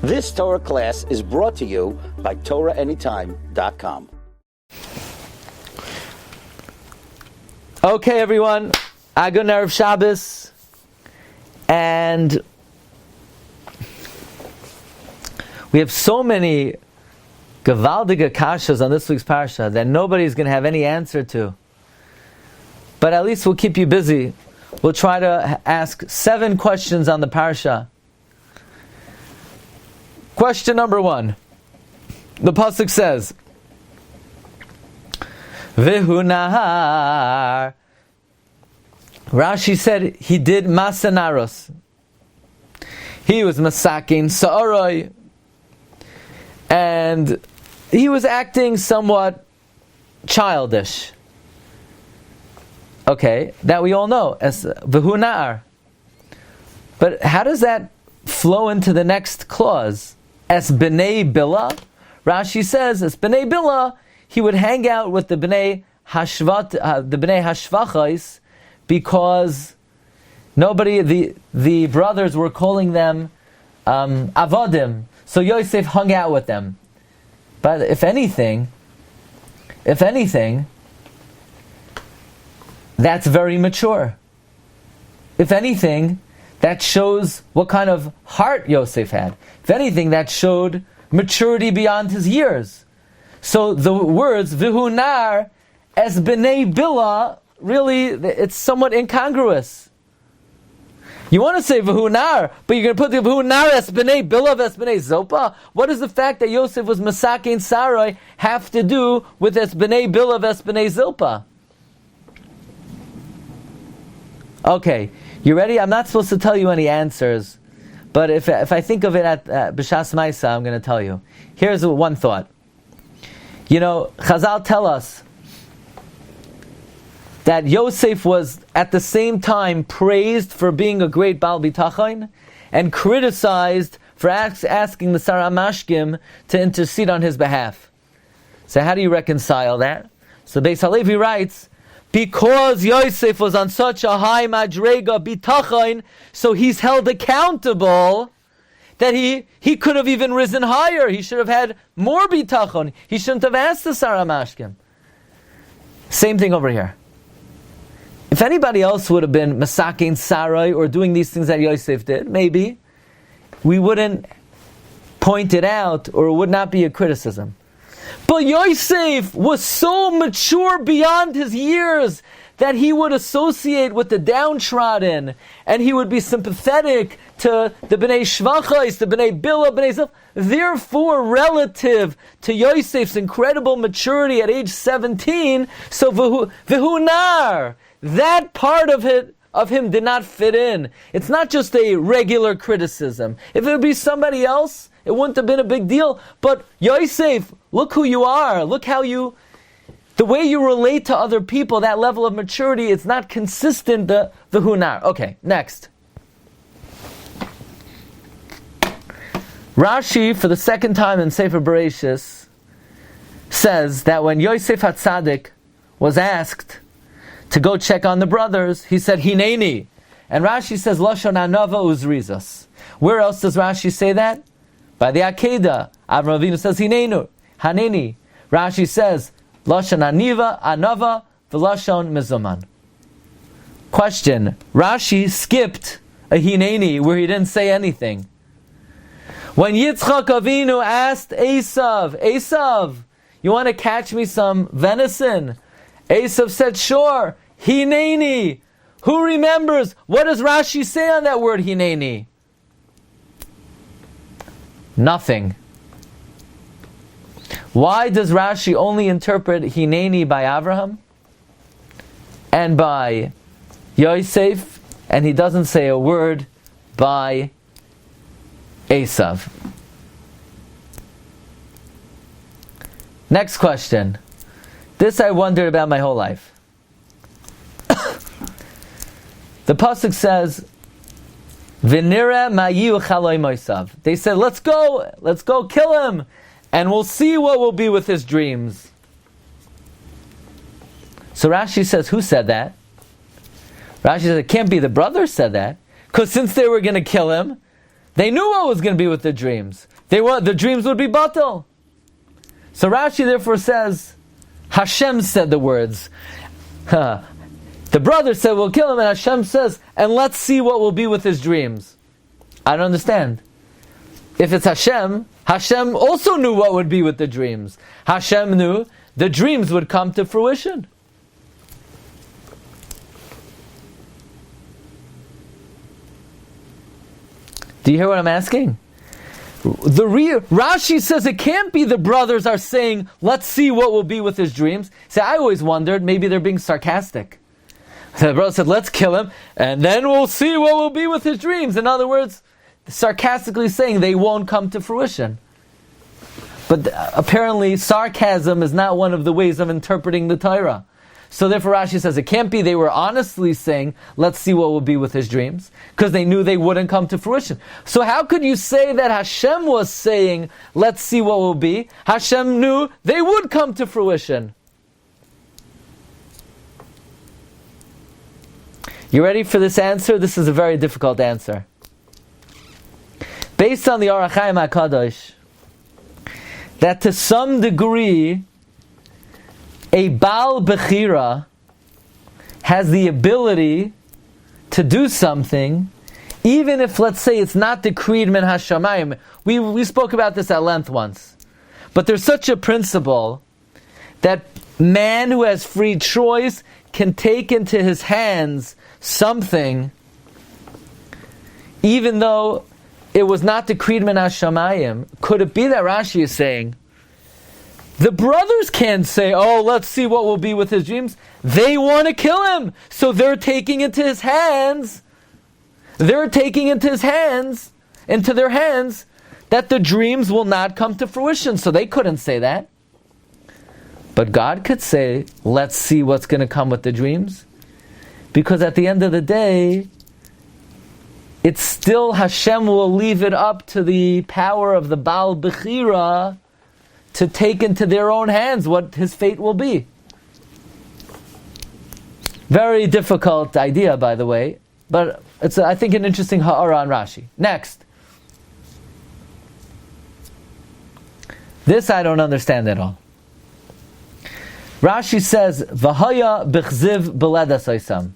This Torah class is brought to you by TorahAnytime.com. Okay, everyone. Agun Erev Shabbos. And we have so many gewaldige kashas on this week's Parsha that nobody's going to have any answer to. But at least we'll keep you busy. We'll try to ask 7 questions on the Parsha. Question number 1. The pasuk says, Vihu nahar. Rashi said he did masanaros. He was masakin sa'aroi. And he was acting somewhat childish. Okay, that we all know as Vihu nahar. But how does that flow into the next clause? As b'nei bila, Rashi says, as b'nei bila, he would hang out with the b'nei hashvachais, because the brothers were calling them avodim. So Yosef hung out with them. But if anything, that's very mature. If anything, that shows what kind of heart Yosef had. If anything, that showed maturity beyond his years. So the words Vihu nar as b'nei bila, really, it's somewhat incongruous. You want to say Vihu nar, but you're going to put the Vihu nar as b'nei bila as b'nei zopa? What does the fact that Yosef was masakin sarai have to do with as b'nei bila as b'nei zilpa? Okay. You ready? I'm not supposed to tell you any answers, but if I think of it at B'shas Maisa, I'm going to tell you. Here's one thought. You know, Chazal tell us that Yosef was at the same time praised for being a great Baal Bitachon and criticized for asking the Sarah Mashkim to intercede on his behalf. So how do you reconcile that? So Beis Halevi writes, because Yosef was on such a high madrega bitachon, so he's held accountable that he could have even risen higher. He should have had more bitachon. He shouldn't have asked the Sarah Mashkim. Same thing over here. If anybody else would have been masakin sarai or doing these things that Yosef did, maybe we wouldn't point it out, or it would not be a criticism. But Yosef was so mature beyond his years that he would associate with the downtrodden, and he would be sympathetic to the B'nai Shvachais, the B'nai Bila, B'nai Zilf. Therefore, relative to Yosef's incredible maturity at age 17, so Vihu nar, that part of him did not fit in. It's not just a regular criticism. If it would be somebody else, it wouldn't have been a big deal. But Yosef, look who you are. Look how the way you relate to other people, that level of maturity, it's not consistent, the hunar. Okay, next. Rashi, for the second time in Sefer Bereshis, says that when Yosef HaTzadik was asked to go check on the brothers, he said, Hineni. And Rashi says, Lashon Anava Uzrizas. Where else does Rashi say that? By the Akedah. Avram Avinu says, Hinenu, Haneni. Rashi says, Lashon Aniva, Anava, V'lashon Mizuman. Question. Rashi skipped a Hineni where he didn't say anything. When Yitzchak Avinu asked Esav, you want to catch me some venison? Esav said, sure. Hineni. Who remembers? What does Rashi say on that word, Hineni? Nothing. Why does Rashi only interpret Hineni by Avraham and by Yosef, and he doesn't say a word by Esav? Next question. This I wondered about my whole life. The pasuk says, "V'nira mayu chaloi moisav." They said, let's go kill him, and we'll see what will be with his dreams. So Rashi says, who said that? Rashi says, it can't be the brothers said that, because since they were going to kill him, They knew what was going to be with the dreams. The dreams would be batal. So Rashi therefore says, Hashem said the words. The brother said, we'll kill him, and Hashem says, and let's see what will be with his dreams. I don't understand. If it's Hashem, Hashem also knew what would be with the dreams. Hashem knew the dreams would come to fruition. Do you hear what I'm asking? Rashi says it can't be the brothers are saying, let's see what will be with his dreams. See, I always wondered, maybe they're being sarcastic. So the brother said, let's kill him, and then we'll see what will be with his dreams. In other words, sarcastically saying they won't come to fruition. But apparently sarcasm is not one of the ways of interpreting the Torah. So therefore Rashi says it can't be they were honestly saying, let's see what will be with his dreams, because they knew they wouldn't come to fruition. So how could you say that Hashem was saying, let's see what will be? Hashem knew they would come to fruition. You ready for this answer? This is a very difficult answer. Based on the Orach Chaim HaKadosh, that to some degree, a Baal Bechira has the ability to do something, even if, let's say, it's not decreed min hashamayim. We spoke about this at length once. But there's such a principle that man who has free choice can take into his hands something, even though it was not decreed min hashamayim. Could it be that Rashi is saying, the brothers can't say, oh, let's see what will be with his dreams. They want to kill him. So they're taking into his hands. They're taking into their hands, that the dreams will not come to fruition. So they couldn't say that. But God could say, let's see what's going to come with the dreams. Because at the end of the day, it's still Hashem will leave it up to the power of the Baal Bechira to take into their own hands what his fate will be. Very difficult idea, by the way, but it's, I think, an interesting ha'ara on Rashi. Next. This I don't understand at all. Rashi says, V'haya b'chziv b'ledas oisam.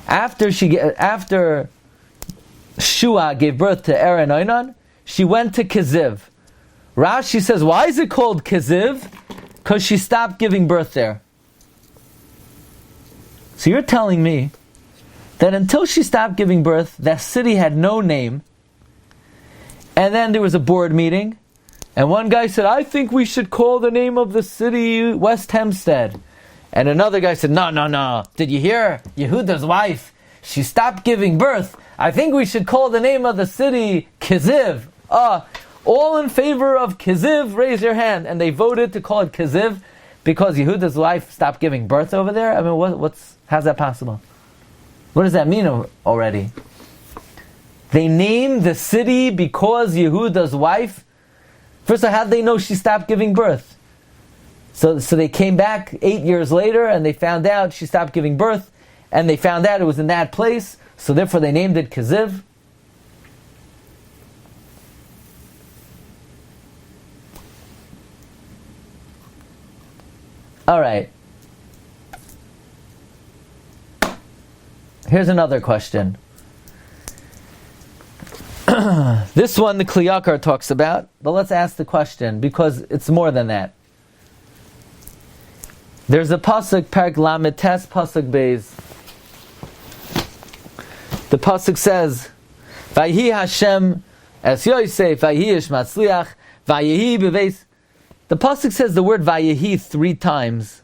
After Shua gave birth to Er and Oinan, she went to Kiziv. Rashi says, why is it called Kiziv? Because she stopped giving birth there. So you're telling me that until she stopped giving birth, that city had no name, and then there was a board meeting, and one guy said, I think we should call the name of the city West Hempstead. And another guy said, no. Did you hear Yehuda's wife? She stopped giving birth. I think we should call the name of the city Kiziv. All in favor of Kiziv, raise your hand. And they voted to call it Kiziv because Yehuda's wife stopped giving birth over there. I mean, how's that possible? What does that mean already? They named the city because Yehuda's wife. First of all, how did they know she stopped giving birth? So they came back 8 years later and they found out she stopped giving birth, and they found out it was in that place, so therefore they named it Kiziv. Alright. Here's another question. This one the Kli Yakar talks about, but let's ask the question because it's more than that. There's a pasuk, Perek Lamed Tes, pasuk Beis. The pasuk says, "Vayehi Hashem es Yosef, Vayehi Ish Matzliach, Vayehi beveis." The pasuk says the word Vayehi 3 times.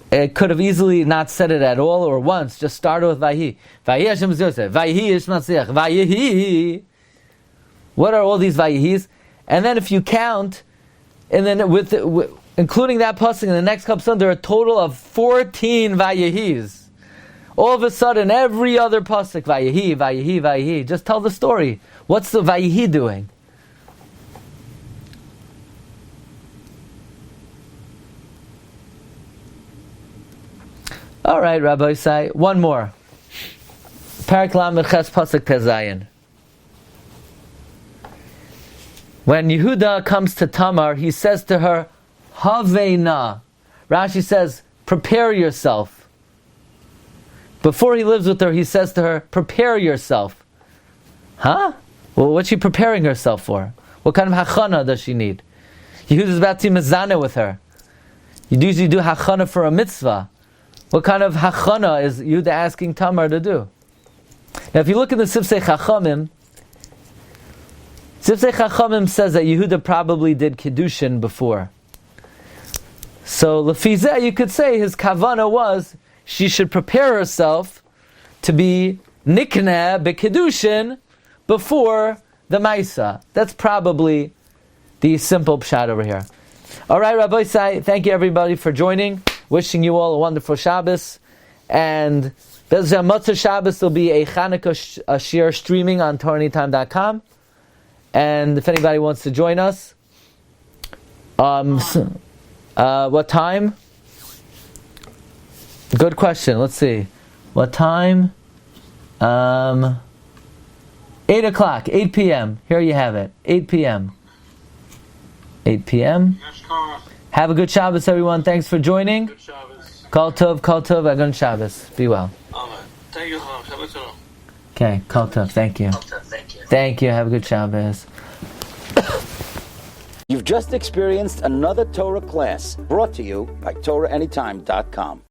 It could have easily not said it at all or once. Just started with Vayehi. Vayehi Hashem es Yosef, Vayehi Ish Matzliach, Vayehi. What are all these Vayehis? And then if you count, and then including that pasuk in the next couple, there are a total of 14 Vayehis. All of a sudden, every other pasuk, Vayehi, Vayehi, Vayehi. Just tell the story. What's the Vayehi doing? All right, Rabbi Say, one more. Parak Lamed Ches Pasuk Tezayin. When Yehuda comes to Tamar, he says to her, Haveina. Rashi says, prepare yourself. Before he lives with her, he says to her, prepare yourself. Huh? Well, what's she preparing herself for? What kind of hachana does she need? Yehuda's about to mezaneh with her. You usually do hachana for a mitzvah. What kind of hachana is Yehuda asking Tamar to do? Now, if you look at the Sifsei Chachamim says that Yehuda probably did Kiddushin before. So, Lefizeh, you could say his kavana was she should prepare herself to be nikneh bekiddushin before the Maisa. That's probably the simple pshat over here. Alright, Rabbi Sai, thank you everybody for joining. Wishing you all a wonderful Shabbos. And Motzei Shabbos will be a Chanukah Shiur streaming on TorahAnytime.com. And if anybody wants to join us, what time? Good question. Let's see. What time? 8 o'clock, 8 p.m. Here you have it. 8 p.m. 8 p.m. Have a good Shabbos, everyone. Thanks for joining. Good Shabbos. Kol Tov, Agun Shabbos. Be well. Amen. Thank you, Shabbat Shalom. Okay, Kol Tov. Thank you. Thank you. Have a good Shabbos. You've just experienced another Torah class brought to you by TorahAnytime.com.